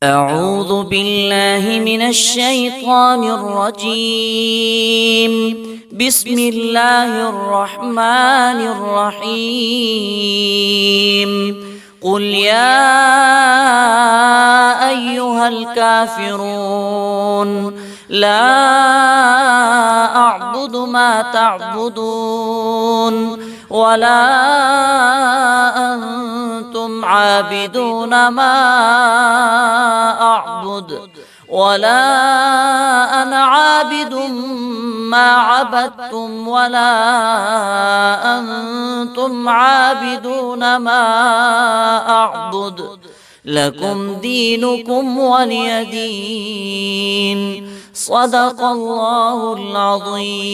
أعوذ بالله من الشيطان الرجيم. بسم الله الرحمن الرحيم. قل يا أيها الكافرون لا أعبد ما تعبدون ولا أنتم عابدون ما أعبد ولا أنا عابد ما عبدتم ولا أنتم عابدون ما أعبد لكم دينكم ولي دين. صدق الله العظيم.